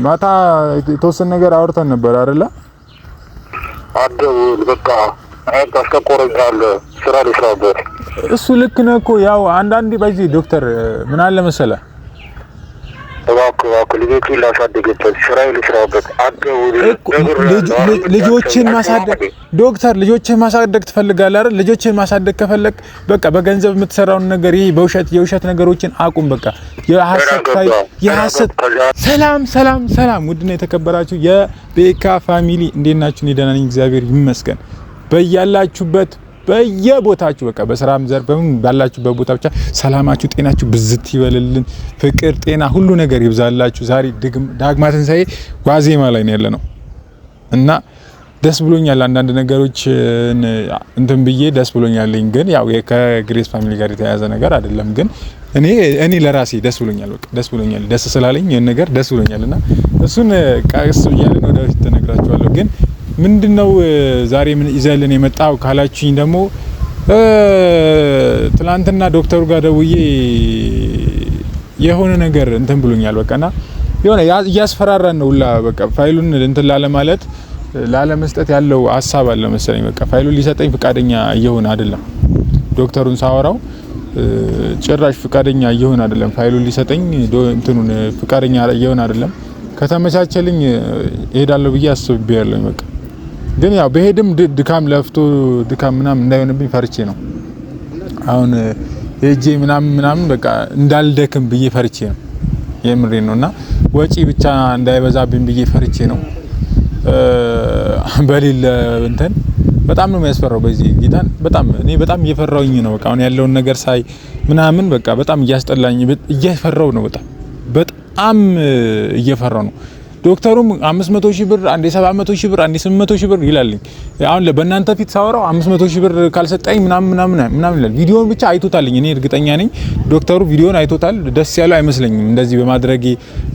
ማታ የተወሰነ ነገር አውርተን ነበር አይደለ? አደውል በቃ አስከቆረኛል ስራ ልስራበት። እሱ ልክ ነህ እኮ ያው አንዳንዴ በዚህ ዶክተር ምን አለ መሰለህ እባክህ ልጆችን ላሳድግበት ስራ ልስራበት። አደውል ልጆችን ማሳደግ ዶክተር ልጆችን ማሳደግ ትፈልጋለህ አይደል? ልጆችን ማሳደግ ከፈለክ በቃ በገንዘብ የምትሰራውን ነገር ይሄ የውሸት ነገሮችን አቁም። በቃ የሐሰት ሰላም ውድና የተከበራችሁ የቤካ ፋሚሊ እንዴት ናችሁ? እኔ ደህና ነኝ እግዚአብሔር ይመስገን። በያላችሁበት በየቦታችሁ በቃ በስራም ዘር በምን ባላችሁበት ቦታ ብቻ ሰላማችሁ ጤናችሁ ብዝት ይበልልን። ፍቅር ጤና ሁሉ ነገር ይብዛላችሁ። ዛሬ ዳግማ ትንሳኤ ዋዜማ ላይ ነው ያለነው እና ደስ ብሎኛል። አንዳንድ ነገሮች እንትን ብዬ ደስ ብሎኛልኝ፣ ግን ያው ከግሬስ ፋሚሊ ጋር የተያያዘ ነገር አይደለም። ግን እኔ ለራሴ ደስ ብሎኛል። በቃ ደስ ብሎኛል። ደስ ስላለኝ ይሄን ነገር ደስ ብሎኛልና እሱን ቀስ እያልን ወደፊት ተነግራችኋለሁ። ግን ምንድነው ዛሬ ምን ይዘልን የመጣው ካላችሁኝ ደግሞ ትላንትና ዶክተሩ ጋር ደውዬ የሆነ ነገር እንትን ብሎኛል። በቃና የሆነ እያስፈራራን ነው ሁላ በቃ ፋይሉን እንትን ላለ ማለት ላለመስጠት ያለው ሐሳብ አለ መሰለኝ። በቃ ፋይሉን ሊሰጠኝ ፍቃደኛ እየሆነ አይደለም። ዶክተሩን ሳወራው ጭራሽ ፍቃደኛ እየሆነ አይደለም። ፋይሉን ሊሰጠኝ እንትኑን ፍቃደኛ እየሆነ አይደለም። ከተመቻቸልኝ እሄዳለሁ ብዬ አስቤያለሁ። በቃ ግን ያው በሄድም ድካም ምናምን እንዳይሆንብኝ ፈርቼ ነው። አሁን ሄጄ ምናምን በቃ እንዳልደክም ብዬ ፈርቼ ነው። የምሬ ነውና ወጪ ብቻ እንዳይበዛብኝ ብዬ ፈርቼ ነው። በሌለ እንትን በጣም ነው የሚያስፈራው። በዚህ ጌታን እኔ በጣም እየፈራውኝ ነው። በቃ አሁን ያለውን ነገር ሳይ ምናምን በቃ በጣም እያስጠላኝ እየፈራው ነው። በጣም እየፈራው ነው። ዶክተሩም 500,000 ብር አንዴ 700,000 ብር አንዴ 800,000 ብር ይላልኝ። አሁን በእናንተ ፊት ሳወራው 500,000 ብር ካልሰጠኝ ምናምን ይላል። ቪዲዮውን ብቻ አይቶታልኝ። እኔ እርግጠኛ ነኝ ዶክተሩ ቪዲዮውን አይቶታል። ደስ ያለው አይመስለኝም። እንደዚህ በማድረጌ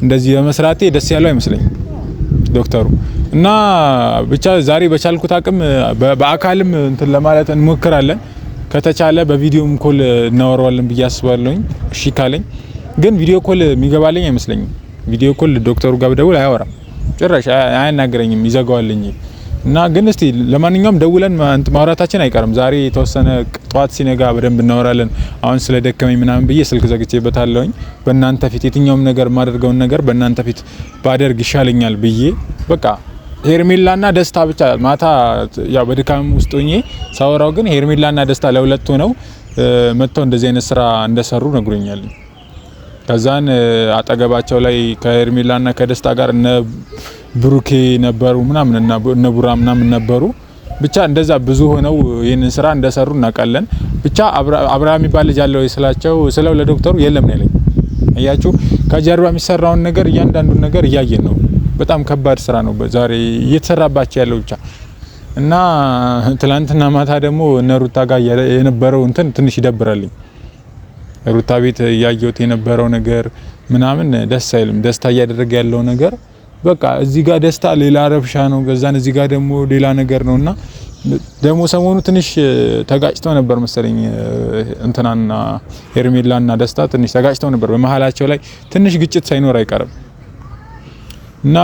እንደዚህ በመስራቴ ደስ ያለው አይመስለኝም ዶክተሩ። እና ብቻ ዛሬ በቻልኩት አቅም በአካልም እንትን ለማለት እንሞክራለን። ከተቻለ በቪዲዮም ኮል እናወራዋለን ብዬ አስባለሁኝ። እሺ ካለኝ ግን ቪዲዮ ኮል የሚገባልኝ አይመስለኝም። ቪዲዮ ኮል ዶክተሩ ጋር ደውል አያወራም፣ ጭራሽ አያናገረኝም፣ ይዘጋዋልኝ። እና ግን እስቲ ለማንኛውም ደውለን ማውራታችን አይቀርም። ዛሬ የተወሰነ ጧት ሲነጋ በደንብ እናወራለን። አሁን ስለ ደከመኝ ምናምን ብዬ ስልክ ዘግቼበታለሁኝ። በእናንተ ፊት የትኛውም ነገር ማደርገውን ነገር በእናንተ ፊት ባደርግ ይሻለኛል ብዬ በቃ ሄርሜላና ደስታ ብቻ ማታ ያው በድካም ውስጥ ሆኜ ሳወራው ግን ሄርሜላና ደስታ ለሁለት ሆነው መጥተው እንደዚህ አይነት ስራ እንደሰሩ ነግሮኛል። ከዛን አጠገባቸው ላይ ከሄርሜላና ከደስታ ጋር እነ ብሩኬ ነበሩ ምናምን እና እነ ቡራ ምናምን ነበሩ። ብቻ እንደዛ ብዙ ሆነው ይሄንን ስራ እንደሰሩ እናውቃለን። ብቻ አብርሃም የሚባል ልጅ አለው ስለው ለዶክተሩ የለም ነው ያለኝ። አያችሁ ከጀርባ የሚሰራውን ነገር እያንዳንዱን ነገር እያየን ነው። በጣም ከባድ ስራ ነው ዛሬ እየተሰራባቸው ያለው ብቻ። እና ትላንትና ማታ ደግሞ እነ ሩታ ጋር የነበረው እንትን ትንሽ ይደብራልኝ። ሩታ ቤት ያየሁት የነበረው ነገር ምናምን ደስ አይልም። ደስታ እያደረገ ያለው ነገር በቃ እዚህ ጋር ደስታ ሌላ ረብሻ ነው፣ ገዛን እዚህ ጋር ደግሞ ሌላ ነገር ነውና ደግሞ ሰሞኑ ትንሽ ተጋጭተው ነበር መሰለኝ እንትናና ሄርሜላና ደስታ ትንሽ ተጋጭተው ነበር። በመሃላቸው ላይ ትንሽ ግጭት ሳይኖር አይቀርም። እና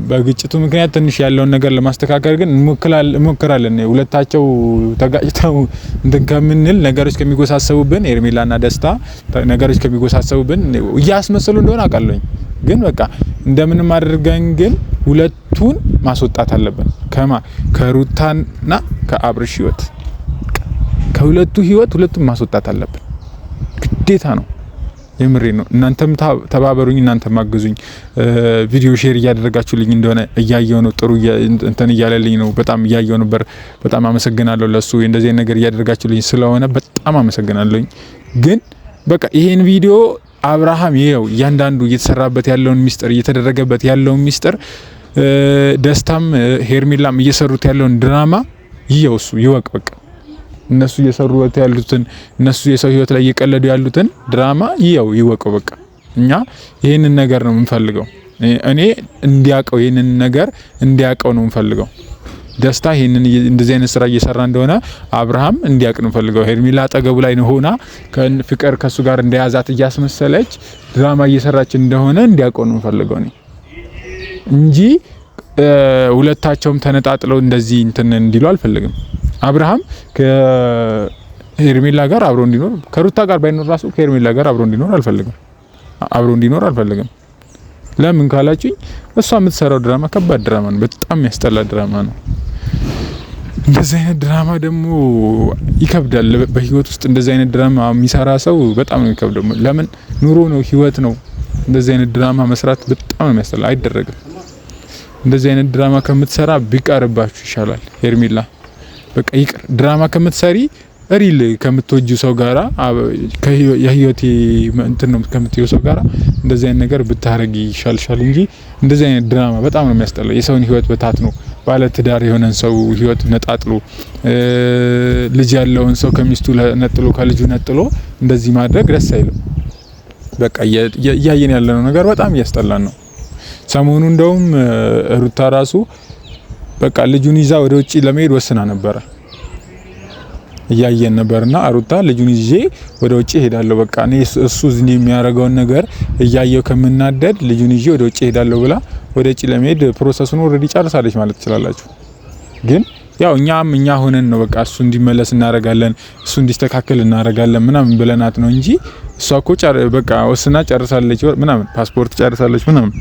በግጭቱ ምክንያት ትንሽ ያለውን ነገር ለማስተካከል ግን እንሞክራለን። ሁለታቸው ተጋጭተው እንትን ከምንል ነገሮች ከሚጎሳሰቡብን ሄርሜላና ደስታ ነገሮች ከሚጎሳሰቡብን እያስመሰሉ እንደሆነ አውቃለሁኝ። ግን በቃ እንደምንም አድርገን ግን ሁለቱን ማስወጣት አለብን። ከሩታና ከአብርሽ ህይወት ከሁለቱ ህይወት ሁለቱን ማስወጣት አለብን፣ ግዴታ ነው። የምሬ ነው። እናንተም ተባበሩኝ፣ እናንተም አግዙኝ። ቪዲዮ ሼር እያደረጋችሁልኝ እንደሆነ እያየው ነው። ጥሩ እንትን እያለልኝ ነው። በጣም እያየው ነበር። በጣም አመሰግናለሁ ለሱ እንደዚህ ነገር እያደረጋችሁልኝ ስለሆነ በጣም አመሰግናለሁኝ። ግን በቃ ይሄን ቪዲዮ አብርሃም ይሄው እያንዳንዱ እየተሰራበት ያለውን ሚስጥር እየተደረገበት ያለውን ሚስጥር ደስታም ሄርሜላም እየሰሩት ያለውን ድራማ ይሄው እሱ ይወቅ በቃ እነሱ እየሰሩት ያሉትን እነሱ የሰው ህይወት ላይ እየቀለዱ ያሉትን ድራማ ይወቀው በቃ። እኛ ይሄንን ነገር ነው የምንፈልገው። እኔ እንዲያቀው ይሄንን ነገር እንዲያቀው ነው የምንፈልገው። ደስታ ይሄንን እንደዚህ አይነት ስራ እየሰራ እንደሆነ አብርሃም እንዲያቅ ነው የምንፈልገው። ሄርሜላ አጠገቡ ላይ ነው ሆና ፍቅር ከሱ ጋር እንደያዛት እያስመሰለች ድራማ እየሰራች እንደሆነ እንዲያቀው ነው የምንፈልገው። እንጂ ሁለታቸውም ተነጣጥለው እንደዚህ እንትን እንዲሉ አልፈልግም። አብርሃም ከሄርሜላ ጋር አብሮ እንዲኖር ከሩታ ጋር ባይኖር ራሱ ከሄርሜላ ጋር አብሮ እንዲኖር አልፈልግም። ለምን ካላችሁኝ እሷ የምትሰራው ድራማ ከባድ ድራማ ነው። በጣም የሚያስጠላ ድራማ ነው። እንደዚህ አይነት ድራማ ደግሞ ይከብዳል። በህይወት ውስጥ እንደዚህ አይነት ድራማ የሚሰራ ሰው በጣም ነው የሚከብደው። ለምን ኑሮ ነው፣ ህይወት ነው። እንደዚህ አይነት ድራማ መስራት በጣም ነው የሚያስጠላ። አይደረግም። እንደዚህ አይነት ድራማ ከምትሰራ ቢቀርባችሁ ይሻላል። ሄርሜላ በቃ ይቅር። ድራማ ከምትሰሪ ሪል ከምትወጂው ሰው ጋራ የህይወቴ እንትን ነው ከምትይው ሰው ጋራ እንደዚህ አይነት ነገር ብታረጊ ይሻልሻል እንጂ እንደዚህ አይነት ድራማ በጣም ነው የሚያስጠላው። የሰውን ህይወት በታት ነው ባለ ትዳር የሆነን ሰው ህይወት ነጣጥሎ ልጅ ያለውን ሰው ከሚስቱ ነጥሎ ከልጁ ነጥሎ እንደዚህ ማድረግ ደስ አይልም። በቃ እያየን ያለነው ነገር በጣም እያስጠላን ነው። ሰሞኑ እንደውም ሩታ ራሱ በቃ ልጁን ይዛ ወደ ውጪ ለመሄድ ወስና ነበረ። እያየን ነበርና ሩታ ልጁን ይዤ ወደ ውጪ ሄዳለሁ፣ በቃ እኔ እሱ እዚህ የሚያደርገውን ነገር እያየው ከምናደድ ልጁን ይዤ ወደ ውጪ ሄዳለሁ ብላ ወደ ውጪ ለመሄድ ፕሮሰሱን ኦሬዲ ጨርሳለች ማለት ትችላላችሁ። ግን ያው እኛ ሆነን ነው በቃ እሱ እንዲመለስ እናረጋለን፣ እሱ እንዲስተካከል እናረጋለን ምናምን ብለናት ነው እንጂ እሷ እኮ በቃ ወስና ጨርሳለች ምናምን፣ ፓስፖርት ጨርሳለች ምናምን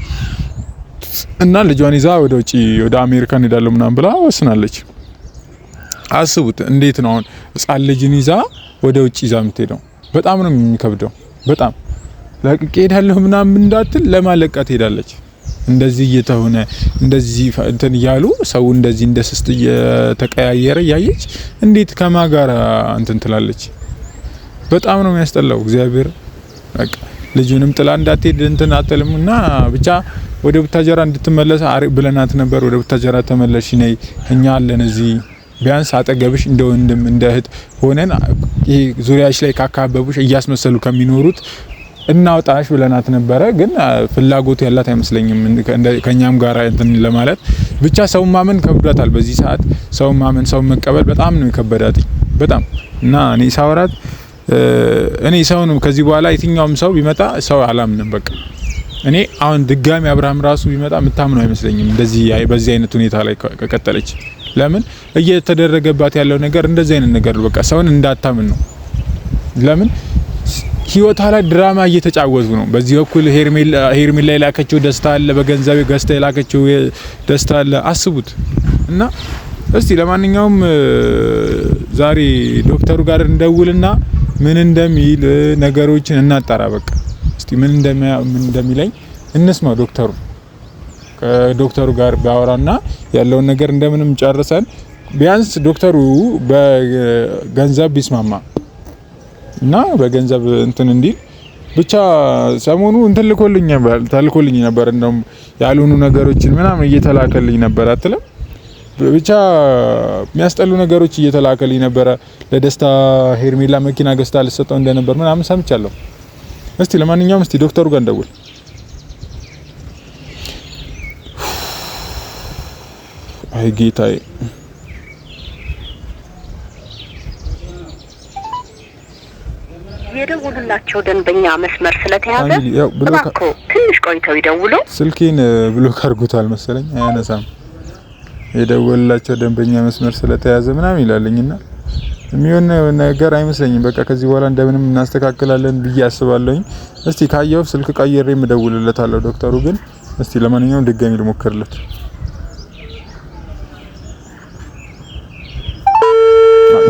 እና ልጇን ይዛ ወደ ውጪ ወደ አሜሪካን ሄዳለሁ ምናምን ብላ ወስናለች። አስቡት እንዴት ነው አሁን ህፃን ልጅን ይዛ ወደ ውጪ ይዛ የምትሄደው? በጣም ነው የሚከብደው። በጣም ለቅቄ ሄዳለሁ ምናምን እንዳትል ለማለቃት ሄዳለች። እንደዚህ እየተሆነ እንደዚህ እንትን እያሉ ሰው እንደዚህ እንደ ስስት እየተቀያየረ ያየች እንዴት ከማጋራ እንትን ትላለች? በጣም ነው የሚያስጠላው። እግዚአብሔር በቃ ልጁንም ጥላ እንዳትሄድ እንትን አትልምና ብቻ ወደ ቡታጀራ እንድትመለስ ብለናት ነበር። ወደ ቡታጀራ ተመለሽ ነይ፣ እኛ አለን እዚህ ቢያንስ አጠገብሽ እንደ ወንድም እንደ እህት ሆነን ይሄ ዙሪያሽ ላይ ካካበቡሽ እያስመሰሉ ከሚኖሩት እናውጣሽ ብለናት ነበረ። ግን ፍላጎቱ ያላት አይመስለኝም ከኛም ጋር እንትን ለማለት። ብቻ ሰው ማመን ከብዷታል በዚህ ሰዓት። ሰው ማመን ሰው መቀበል በጣም ነው የከበዳት በጣም። እና እኔ ሳወራት እኔ ሰው ነው ከዚህ በኋላ የትኛውም ሰው ቢመጣ ሰው አላምንም በቃ። እኔ አሁን ድጋሚ አብርሃም ራሱ ቢመጣ የምታምነው አይመስለኝም እንደዚህ በዚህ አይነት ሁኔታ ላይ ከቀጠለች። ለምን እየተደረገባት ያለው ነገር እንደዚህ አይነት ነገር በቃ ሰውን እንዳታምን ነው። ለምን ህይወቷ ላይ ድራማ እየተጫወቱ ነው። በዚህ በኩል ሄርሜላ የላከችው ደስታ አለ፣ በገንዘብ ገዝታ የላከችው ደስታ አለ። አስቡት። እና እስቲ ለማንኛውም ዛሬ ዶክተሩ ጋር እንደውልና ምን እንደሚል ነገሮችን እናጣራ። በቃ እስቲ ምን እንደሚለኝ እንስማው ዶክተሩ። ከዶክተሩ ጋር ባወራና ያለውን ነገር እንደምንም ጨርሰን ቢያንስ ዶክተሩ በገንዘብ ቢስማማ እና በገንዘብ እንትን እንዲል ብቻ ሰሞኑ እንትን ተልኮልኝ ነበር። እንደውም ያልሆኑ ነገሮችን ምናምን እየተላከልኝ ነበር አትለም። ብቻ የሚያስጠሉ ነገሮች እየተላከልኝ ነበር። ለደስታ ሄርሜላ መኪና ገዝታ ልሰጠው እንደነበር ምናምን ሰምቻለሁ። እስቲ ለማንኛውም እስቲ ዶክተሩ ጋር እንደውል። አይ ጌታዬ፣ የደውሉላቸው ደንበኛ መስመር ስለተያዘ እባክዎ ትንሽ ቆይተው ይደውሉ። ስልኬን ብሎክ አድርጎታል መሰለኝ፣ አያነሳም። የደወሉላቸው ደንበኛ መስመር ስለተያዘ ምናምን ይላልኝና የሚሆን ነገር አይመስለኝም። በቃ ከዚህ በኋላ እንደምንም እናስተካክላለን ብዬ አስባለሁኝ። እስቲ ካየው ስልክ ቀይሬ እደውልለታለሁ ዶክተሩ ግን እስቲ ለማንኛውም ድጋሚ ልሞክርለት።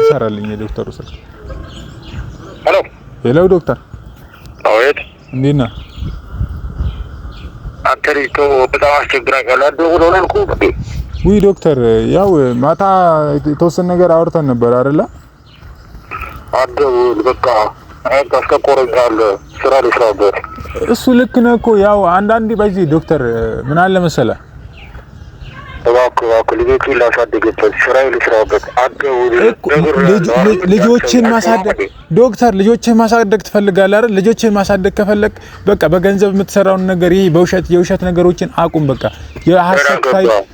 ይሰራልኝ የዶክተሩ ስልክ። ሄሎ ዶክተር። አቤት። እንዴት ነህ? አተሪቶ በጣም አስቸግራለሁ። አደውለው ነው እኮ። ውይ ዶክተር፣ ያው ማታ የተወሰነ ነገር አውርተን ነበር አይደለ? አደውል በቃ አስከቆረኛል። ስራ ልስራበት። እሱ ልክ ነህ እኮ። ያው አንዳንዴ በዚህ ዶክተር ምን አለ መሰለህ፣ እባክህ ልጆችን ላሳድግበት፣ ስራዬ ልስራበት። አደውል ልጆችን ማሳደግ ዶክተር፣ ልጆችን ማሳደግ ትፈልጋለህ አይደል? ልጆችን ማሳደግ ከፈለክ በቃ በገንዘብ የምትሰራውን ነገር ይሄ የውሸት ነገሮችን አቁም። በቃ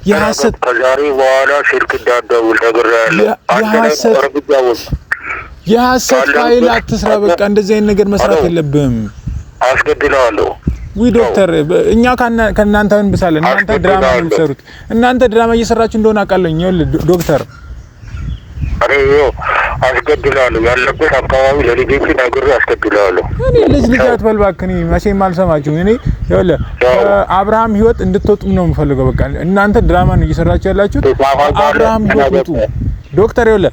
የሐሰት ከዛሬ በኋላ ስልክ እንዳትደውል ነግሬሃለሁ። የሐሰት ፋይል አትስራ። በቃ እንደዚህ አይነት ነገር መስራት የለብህም። አስገድለዋለሁ። ዊ ዶክተር እኛ ከእናንተ እንብሳለን። እናንተ ድራማ ነው የምትሰሩት። እናንተ ድራማ እየሰራችሁ እንደሆነ አውቃለሁ። ይኸውልህ ዶክተር አስገድላለሁ ያለበት አካባቢ ለልጆች ነግሬ አስገድላለሁ። እኔ ልጅ አትበል እባክህ። እኔ መቼም አልሰማችሁም። እኔ ይኸውልህ ከአብርሃም ህይወት እንድትወጡ ነው የምፈልገው። በቃ እናንተ ድራማ ነው እየሰራችሁ ያላችሁት። አብርሃም ህይወት ውጡ። ዶክተር ይኸውልህ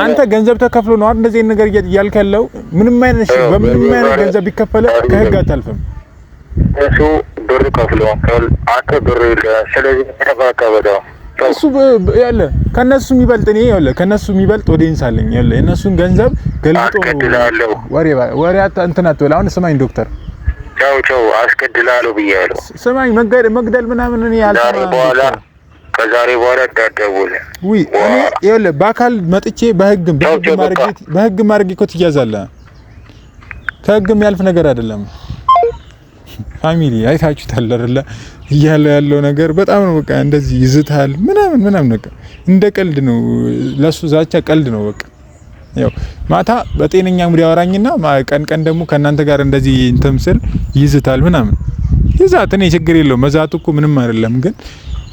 አንተ ገንዘብ ተከፍሎ ነው አይደል እንደዚህ ነገር እያልክ ያለው? ምንም አይነት ገንዘብ ቢከፈለ ከህግ አታልፍም። እሱ ብር ከፍሎ አንተ ብር የለህም። ስለዚህ ተባከበዳ እሱ ያለ ከነሱ የሚበልጥ እኔ ያለ ከነሱ የሚበልጥ ወዴንስ አለኝ ያለ የነሱን ገንዘብ ገልጦ ወሬ እንትን አትበል። አሁን ስማኝ ዶክተር፣ ቻው አስገድላለሁ ብያለሁ። ስማኝ መግደል ምናምን እኔ አልሰማም። ከዛሬ በኋላ እንዳትደውል። እኔ ያለ በአካል መጥቼ በህግ ማርጌ እኮ ትያዛለህ። ከህግም ያልፍ ነገር አይደለም። ፋሚሊ አይታችሁታል አይደለ? ያለው ነገር በጣም ነው። በቃ እንደዚህ ይዝታል ምናምን በቃ እንደ ቀልድ ነው ለሱ ዛቻ ቀልድ ነው። በቃ ያው ማታ በጤነኛ ሙድ ያወራኝና ቀን ደግሞ ከእናንተ ጋር እንደዚህ እንተምስል ይዝታል ምናምን። ይዛት እኔ ችግር የለውም መዛቱ እኮ ምንም አይደለም። ግን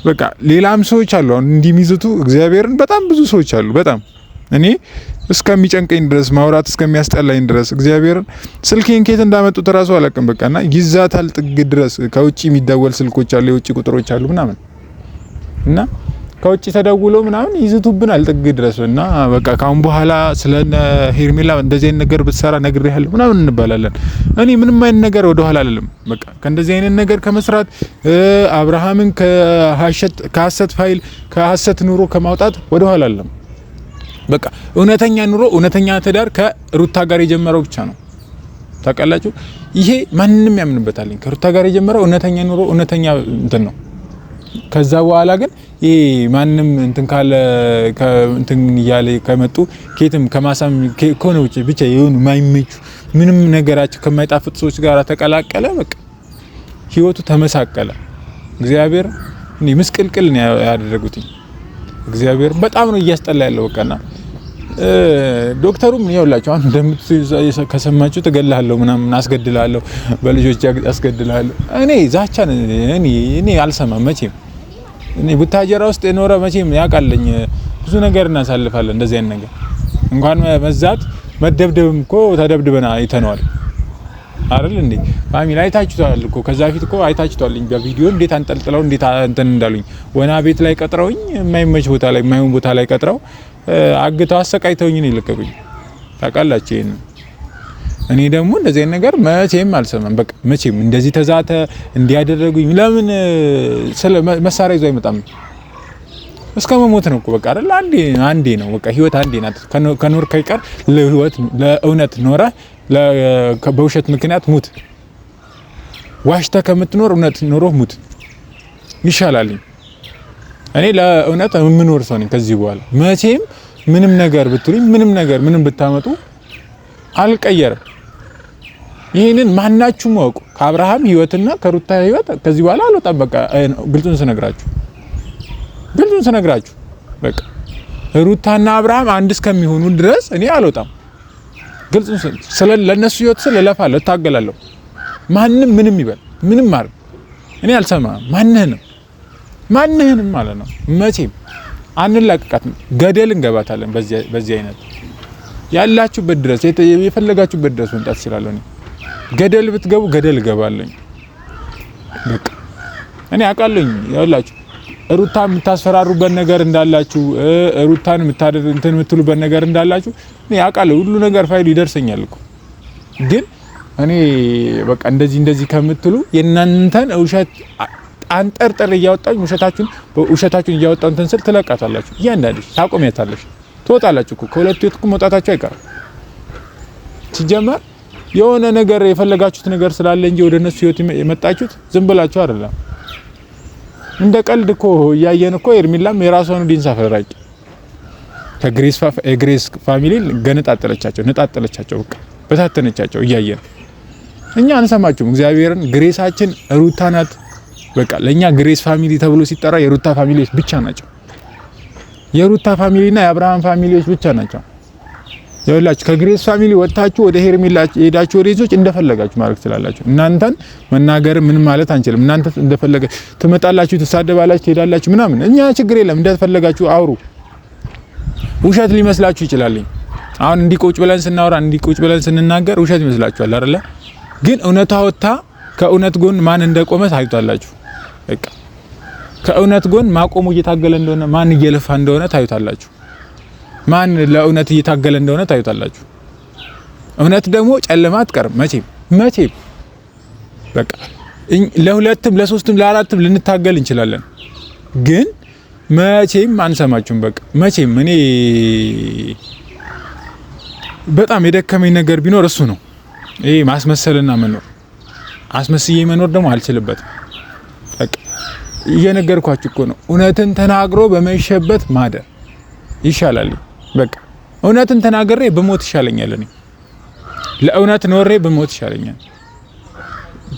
በቃ ሌላም ሰዎች አሉ አሁን እንዲሚዝቱ እግዚአብሔርን በጣም ብዙ ሰዎች አሉ። በጣም እኔ እስከሚጨንቀኝ ድረስ ማውራት እስከሚያስጠላኝ ድረስ እግዚአብሔርን ስልኬን ከየት እንዳመጡት እራሱ አላውቅም። በቃና ይዛታል ጥግ ድረስ። ከውጪ የሚደወል ስልኮች አሉ፣ የውጪ ቁጥሮች አሉ ምናምን እና ከውጪ ተደውሎ ምናምን ይዝቱብናል ጥግ ድረስ። እና በቃ ካሁን በኋላ ስለነ ሄርሜላ እንደዚህ አይነት ነገር ብትሰራ ነግሬሃለሁ ምናምን እንባላለን። እኔ ምንም አይነት ነገር ወደ ኋላ አልልም። በቃ ከእንደዚህ አይነት ነገር ከመስራት አብርሃምን ከሐሰት ፋይል ከሐሰት ኑሮ ከማውጣት ወደ ኋላ አልልም። በቃ እውነተኛ ኑሮ እውነተኛ ትዳር ከሩታ ጋር የጀመረው ብቻ ነው። ታውቃላችሁ፣ ይሄ ማንንም ያምንበታል። ከሩታ ጋር የጀመረው እውነተኛ ኑሮ እውነተኛ እንትን ነው። ከዛ በኋላ ግን ይሄ ማንንም እንትን ካለ እንትን እያለ ከመጡ ከየትም ከማሳም ከሆነ ውጪ ብቻ የሆኑ ማይመቹ ምንም ነገራቸው ከማይጣፍጥ ሰዎች ጋር ተቀላቀለ። በቃ ህይወቱ ተመሳቀለ። እግዚአብሔር እኔ ምስቅልቅል ነው ያደረጉት። እግዚአብሔር በጣም ነው እያስጠላ ያለው። በቃና ዶክተሩም ይኸውላችሁ አሁን ከሰማችሁ ትገላለሁ ምናምን አስገድላለሁ በልጆች አስገድላለሁ። እኔ ዛቻን እኔ አልሰማም መቼም። እኔ ቡታጀራ ውስጥ የኖረ መቼም ያውቃልኝ ብዙ ነገር እናሳልፋለን። እንደዚህ አይነት ነገር እንኳን መዛት መደብደብም እኮ ተደብድበና አይተነዋል አይደል እንዴ? ፋሚሊ አይታችኋል እኮ ከዛ ፊት እኮ አይታችኋልኝ በቪዲዮ እንዴት አንጠልጥለው እንዴት እንትን እንዳሉኝ ወና ቤት ላይ ቀጥረውኝ የማይመች ቦታ ላይ የማይሆን ቦታ ላይ ቀጥረው አግተው አሰቃይተውኝ ነው የለቀቁኝ። ታውቃላችሁ ይሄን። እኔ ደግሞ እንደዚህ አይነት ነገር መቼም አልሰማም። በቃ መቼም እንደዚህ ተዛተ እንዲያደረጉኝ ለምን ስለ መሳሪያ ይዞ አይመጣም? እስከ መሞት ነው እኮ በቃ አይደል? አንዴ ነው በቃ ህይወት አንዴ ናት። ከኖር ከይቀር ለህይወት ለእውነት ኖረ በውሸት ምክንያት ሙት። ዋሽተ ከምትኖር እውነት ኖሮ ሙት ይሻላል። እኔ ለእውነት የምኖር ሰው ነኝ ከዚህ በኋላ መቼም ምንም ነገር ብትሉኝ ምንም ብታመጡ አልቀየርም። ይሄንን ማናችሁም ወቁ። ከአብርሃም ህይወትና ከሩታ ህይወት ከዚህ በኋላ አልወጣም። በቃ ግልጹን ስነግራችሁ በቃ ሩታና አብርሃም አንድ እስከሚሆኑ ድረስ እኔ አልወጣም። ግልጹን ለነሱ ህይወት ስለ እለፋለሁ፣ እታገላለሁ። ማንም ምንም ይበል ምንም ማለት እኔ አልሰማም። ማንህንም ማለት ነው። መቼም አንላቀቃትም። ገደል እንገባታለን። በዚህ አይነት ያላችሁበት ድረስ የፈለጋችሁበት ድረስ መምጣት ይችላል። ገደል ብትገቡ ገደል እገባለሁ። በቃ እኔ አውቃለሁ። ያላችሁ ሩታ የምታስፈራሩበት ነገር እንዳላችሁ ሩታን የምትሉበት ነገር እንዳላችሁ እኔ አውቃለሁ። ሁሉ ነገር ፋይሉ ይደርሰኛል እኮ። ግን እኔ በቃ እንደዚህ ከምትሉ የእናንተን ውሸት አንጠርጥር እያወጣኝ ውሸታችሁን እያወጣው እንትን ስል ትለቃታላችሁ። እያንዳንድሽ ታቆሚያታለሽ፣ ትወጣላችሁ እኮ ከሁለቱ የትኩ መውጣታችሁ አይቀርም። ሲጀመር የሆነ ነገር የፈለጋችሁት ነገር ስላለ እንጂ ወደ እነሱ ህይወት የመጣችሁት ዝም ብላችሁ አይደለም። እንደ ቀልድ እኮ እያየን እኮ ኤርሚላም የራሷን ዲንሳ ፈራጭ ከግሬስ ፋሚሊ ነጣጠለቻቸው በቃ በታተነቻቸው እያየን። እኛ አንሰማችሁም። እግዚአብሔርን ግሬሳችን ሩታ ናት። በቃ ለኛ ግሬስ ፋሚሊ ተብሎ ሲጠራ የሩታ ፋሚሊዎች ብቻ ናቸው። የሩታ ፋሚሊና የአብርሃም ፋሚሊዎች ብቻ ናቸው። ይኸውላችሁ ከግሬስ ፋሚሊ ወጣችሁ ወደ ሄርሜላ ሄዳችሁ ወሬዞች እንደፈለጋችሁ ማለት ትችላላችሁ። እናንተን መናገር ምን ማለት አንችልም። እናንተ እንደፈለገ ትመጣላችሁ፣ ትሳደባላችሁ፣ ትሄዳላችሁ ምናምን እኛ ችግር የለም እንደፈለጋችሁ አውሩ። ውሸት ሊመስላችሁ ይችላል። አሁን እንዲቆጭ ብለን ስናወራ እንዲቆጭ ብለን ስንናገር ውሸት ይመስላችኋል አይደለ? ግን እውነታው ወጣ ከእውነት ጎን ማን እንደቆመ ታዩታላችሁ። በቃ ከእውነት ጎን ማቆሙ እየታገለ እንደሆነ ማን እየለፋ እንደሆነ ታዩታላችሁ። ማን ለእውነት እየታገለ እንደሆነ ታዩታላችሁ። እውነት ደግሞ ጨለማ አትቀርም መቼም። በቃ ለሁለትም ለሶስትም ለአራትም ልንታገል እንችላለን፣ ግን መቼም አንሰማችሁም። በቃ መቼም እኔ በጣም የደከመኝ ነገር ቢኖር እሱ ነው። ይሄ ማስመሰልና መኖር። አስመስዬ መኖር ደግሞ አልችልበትም። በቃ እየነገርኳችሁ እኮ ነው። እውነትን ተናግሮ በመሸበት ማደር ይሻላል። በቃ እውነትን ተናግሬ በሞት ይሻለኛል። እኔ ለእውነት ኖሬ በሞት ይሻለኛል።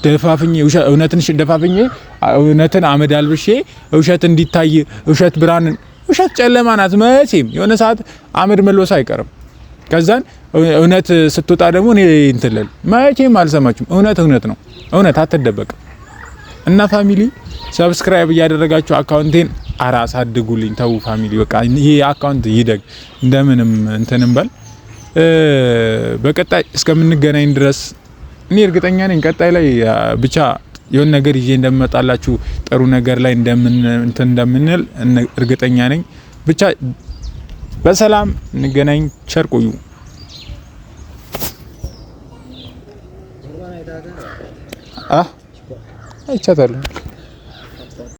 ደፋፍኜ እውነትን አመድ አልብሼ ውሸት እንዲታይ ውሸት ብርሃን ውሸት ጨለማ ናት። መቼም የሆነ ሰዓት አመድ መልበስ አይቀርም። ከዛን እውነት ስትወጣ ደግሞ እኔ እንትልል መቼም አልሰማችሁም። እውነት ነው። እውነት አትደበቅም። እና ፋሚሊ ሰብስክራይብ እያደረጋችሁ አካውንቴን አሳድጉልኝ። ተው ፋሚሊ በቃ ይሄ አካውንት ይደግ እንደምንም እንትንም በል። በቀጣይ እስከምንገናኝ ድረስ እኔ እርግጠኛ ነኝ ቀጣይ ላይ ብቻ የሆነ ነገር ይዤ እንደምመጣላችሁ ጥሩ ነገር ላይ እንደምንል እርግጠኛ ነኝ። ብቻ በሰላም እንገናኝ። ቸር ቆዩ። አይቻታለሁ።